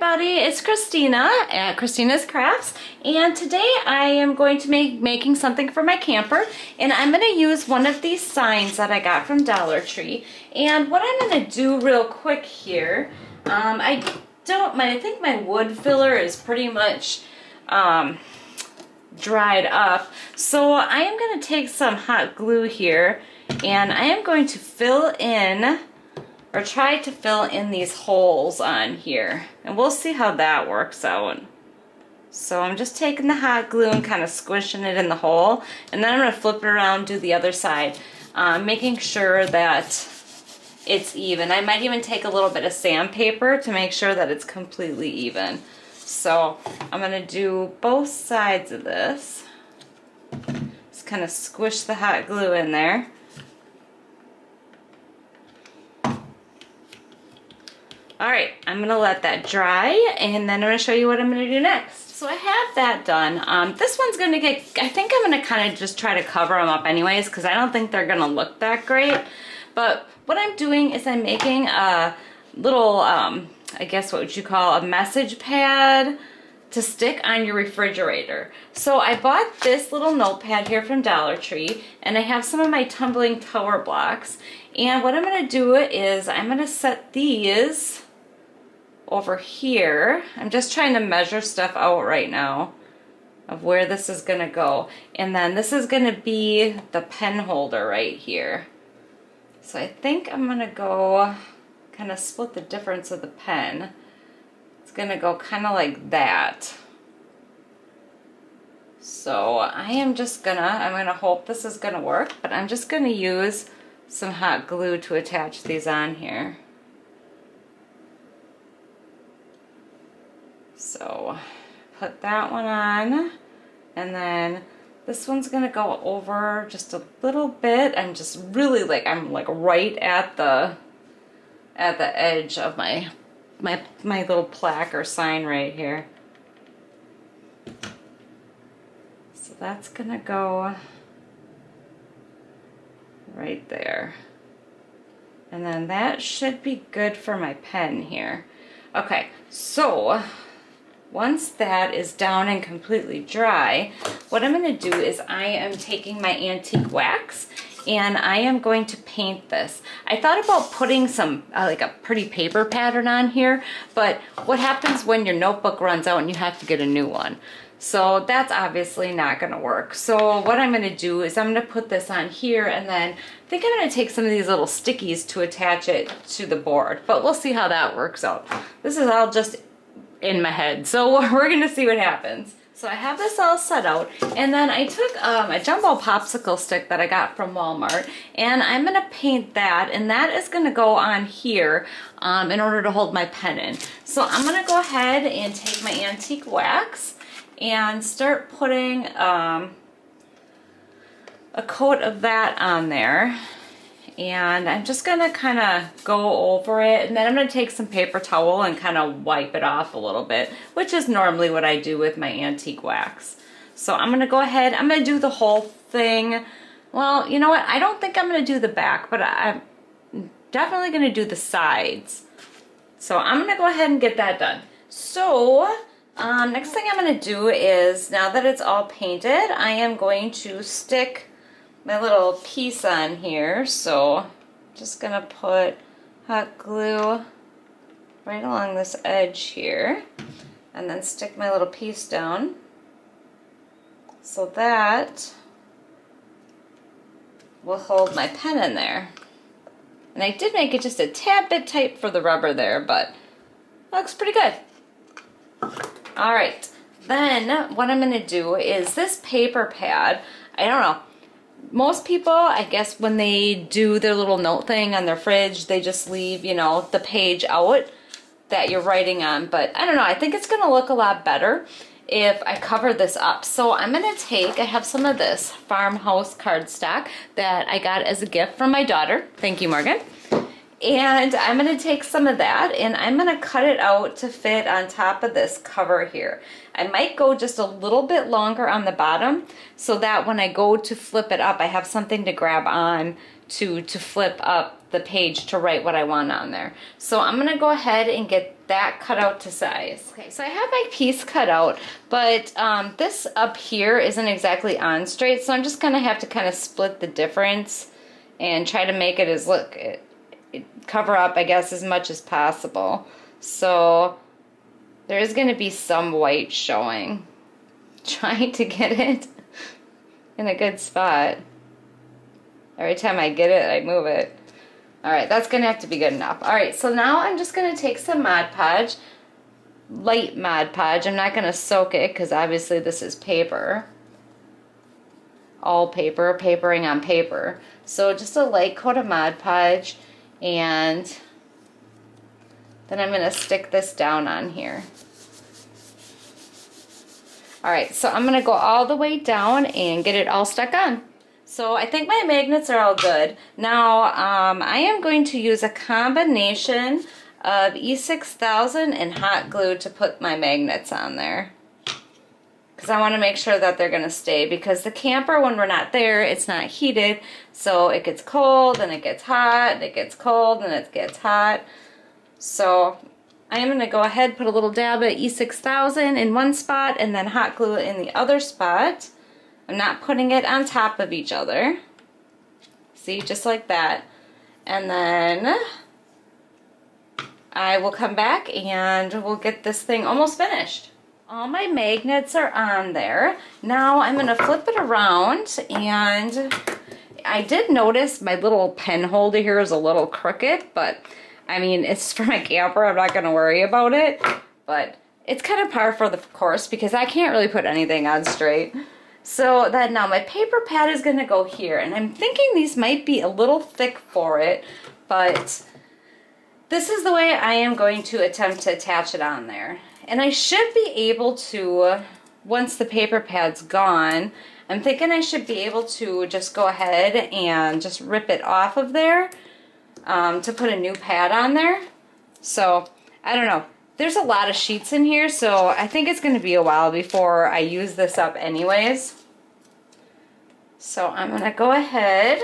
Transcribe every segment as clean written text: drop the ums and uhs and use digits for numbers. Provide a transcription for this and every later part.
everybody, it's Christina at Christina's Crafts, and today I am going to making something for my camper, and I'm going to use one of these signs that I got from Dollar Tree. And what I'm going to do real quick here, I think my wood filler is pretty much dried up, so I am going to take some hot glue here, and I am going to fill in, or try to fill in, these holes on here, and we'll see how that works out. So I'm just taking the hot glue and kind of squishing it in the hole, and then I'm going to flip it around, do the other side, making sure that it's even. I might even take a little bit of sandpaper to make sure that it's completely even. So I'm going to do both sides of this. Just kind of squish the hot glue in there. Alright, I'm going to let that dry, and then I'm going to show you what I'm going to do next. So I have that done. This one's going to get, I think I'm going to kind of just try to cover them up anyways, because I don't think they're going to look that great. But what I'm doing is I'm making a little, I guess what would you call, a message pad to stick on your refrigerator. So I bought this little notepad here from Dollar Tree, and I have some of my tumbling tower blocks. And what I'm going to do is I'm going to set these over here. I'm just trying to measure stuff out right now of where this is going to go. And then this is going to be the pen holder right here. So I think I'm going to go kind of split the difference of the pen. It's going to go kind of like that. So I'm going to hope this is going to work, but I'm just going to use some hot glue to attach these on here. So put that one on, and then this one's gonna go over just a little bit. I'm just really I'm right at the edge of my little plaque or sign right here. So that's gonna go right there. And then that should be good for my pen here. Okay, so once that is down and completely dry, what I'm going to do is I am taking my antique wax and I am going to paint this. I thought about putting some like a pretty paper pattern on here, but what happens when your notebook runs out and you have to get a new one? So that's obviously not going to work. So what I'm going to do is I'm going to put this on here, and then I think I'm going to take some of these little stickies to attach it to the board, but we'll see how that works out. This is all just in my head, so we're going to see what happens. So I have this all set out, and then I took a jumbo popsicle stick that I got from Walmart, and I'm going to paint that, and that is going to go on here in order to hold my pen in. So I'm going to go ahead and take my antique wax and start putting a coat of that on there. And I'm just going to kind of go over it, and then I'm going to take some paper towel and kind of wipe it off a little bit, which is normally what I do with my antique wax. So I'm going to go ahead, I'm going to do the whole thing. Well, you know what, I don't think I'm going to do the back, but I'm definitely going to do the sides. So I'm going to go ahead and get that done. So next thing I'm going to do is, now that it's all painted, I am going to stick my little piece on here. So I'm just gonna put hot glue right along this edge here, and then stick my little piece down so that will hold my pen in there. And I did make it just a tad bit tight for the rubber there, but it looks pretty good. Alright, then what I'm gonna do is this paper pad, I don't know, most people, I guess, when they do their little note thing on their fridge, they just leave, you know, the page out that you're writing on. But I don't know, I think it's going to look a lot better if I cover this up. So I'm going to I have some of this farmhouse cardstock that I got as a gift from my daughter. Thank you, Morgan. And I'm going to take some of that and I'm going to cut it out to fit on top of this cover here. I might go just a little bit longer on the bottom so that when I go to flip it up, I have something to grab on to flip up the page to write what I want on there. So I'm going to go ahead and get that cut out to size. Okay, so I have my piece cut out, but this up here isn't exactly on straight, so I'm just going to have to kind of split the difference and try to make it as cover up, I guess, as much as possible. So there is going to be some white showing. Trying to get it in a good spot. Every time I get it, I move it. Alright, that's going to have to be good enough. Alright, so now I'm just going to take some Mod Podge, light Mod Podge. I'm not going to soak it because obviously this is paper. All paper, papering on paper. So just a light coat of Mod Podge, and then I'm going to stick this down on here. Alright, so I'm going to go all the way down and get it all stuck on. So I think my magnets are all good. Now I am going to use a combination of E6000 and hot glue to put my magnets on there. Because I want to make sure that they're going to stay, because the camper, when we're not there, it's not heated, so it gets cold and it gets hot and it gets cold and it gets hot. So I am going to go ahead, put a little dab of E6000 in one spot and then hot glue it in the other spot. I'm not putting it on top of each other. See, just like that. And then I will come back and we'll get this thing almost finished. All my magnets are on there. Now I'm going to flip it around, and I did notice my little pen holder here is a little crooked, but I mean, it's for my camper. I'm not going to worry about it, but it's kind of par for the course because I can't really put anything on straight. So then now my paper pad is going to go here, and I'm thinking these might be a little thick for it, but this is the way I am going to attempt to attach it on there. And I should be able to, once the paper pad's gone, I'm thinking I should be able to just go ahead and just rip it off of there to put a new pad on there. So, I don't know. There's a lot of sheets in here, so I think it's going to be a while before I use this up anyways. So I'm going to go ahead,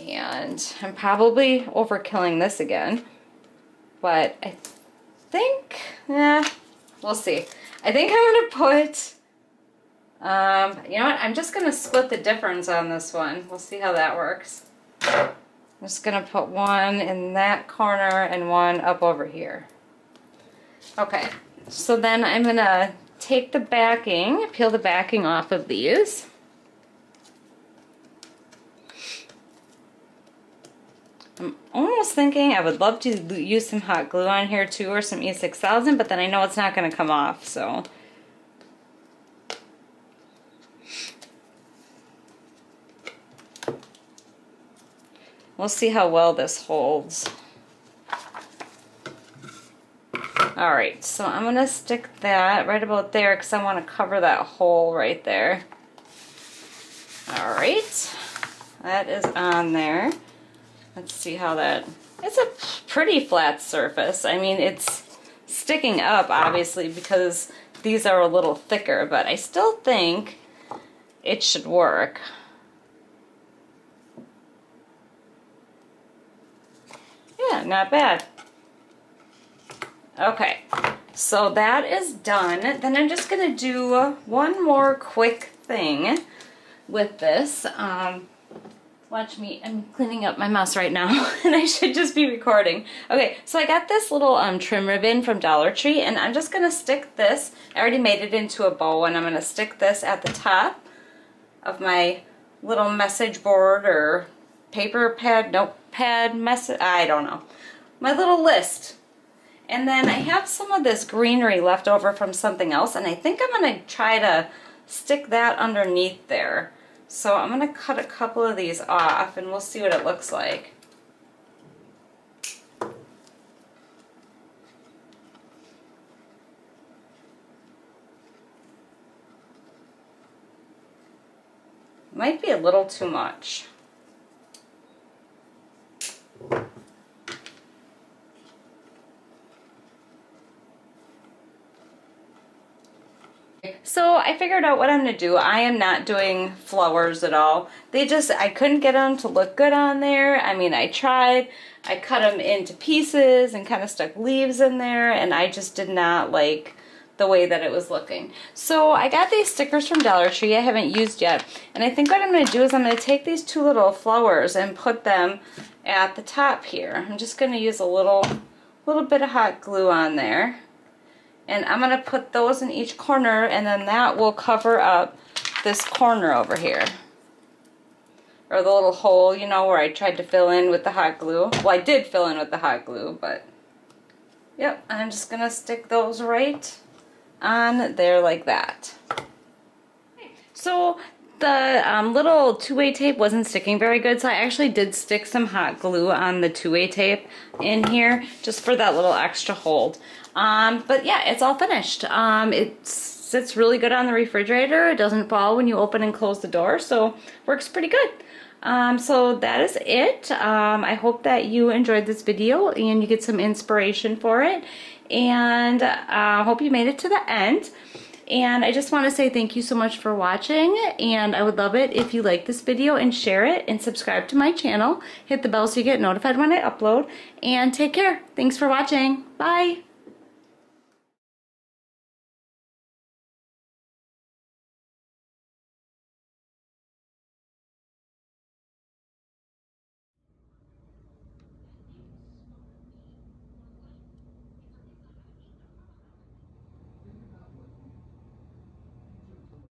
and I'm probably overkilling this again, but I think, we'll see. I think I'm going to put, you know what, I'm just going to split the difference on this one. We'll see how that works. I'm just going to put one in that corner and one up over here. Okay, so then I'm going to take the backing, peel the backing off of these. I'm almost thinking I would love to use some hot glue on here too, or some E6000, but then I know it's not going to come off, so. We'll see how well this holds. Alright, so I'm going to stick that right about there because I want to cover that hole right there. Alright, that is on there. Let's see how that, it's a pretty flat surface. I mean, it's sticking up obviously because these are a little thicker, but I still think it should work. Yeah, not bad. Okay, so that is done. Then I'm just going to do one more quick thing with this. Watch me, I'm cleaning up my mess right now and I should just be recording. Okay, so I got this little trim ribbon from Dollar Tree, and I'm just going to stick this, I already made it into a bow, and I'm going to stick this at the top of my little message board or paper pad, notepad, message, I don't know, my little list. And then I have some of this greenery left over from something else, and I think I'm going to try to stick that underneath there. So I'm going to cut a couple of these off and we'll see what it looks like. Might be a little too much. So I figured out what I'm going to do. I am not doing flowers at all. I couldn't get them to look good on there. I mean, I tried. I cut them into pieces and kind of stuck leaves in there, and I just did not like the way that it was looking. So I got these stickers from Dollar Tree I haven't used yet, and I think what I'm going to do is I'm going to take these two little flowers and put them at the top here. I'm just going to use a little bit of hot glue on there, and I'm going to put those in each corner, and then that will cover up this corner over here, or the little hole, you know, where I tried to fill in with the hot glue. Well, I did fill in with the hot glue, but yep, I'm just going to stick those right on there like that. So the little two-way tape wasn't sticking very good, so I actually did stick some hot glue on the two-way tape in here just for that little extra hold. But yeah, it's all finished. It sits really good on the refrigerator. It doesn't fall when you open and close the door, so works pretty good. So that is it. I hope that you enjoyed this video and you get some inspiration for it, and I hope you made it to the end. And I just want to say thank you so much for watching, and I would love it if you like this video and share it and subscribe to my channel. Hit the bell so you get notified when I upload, and take care. Thanks for watching. Bye.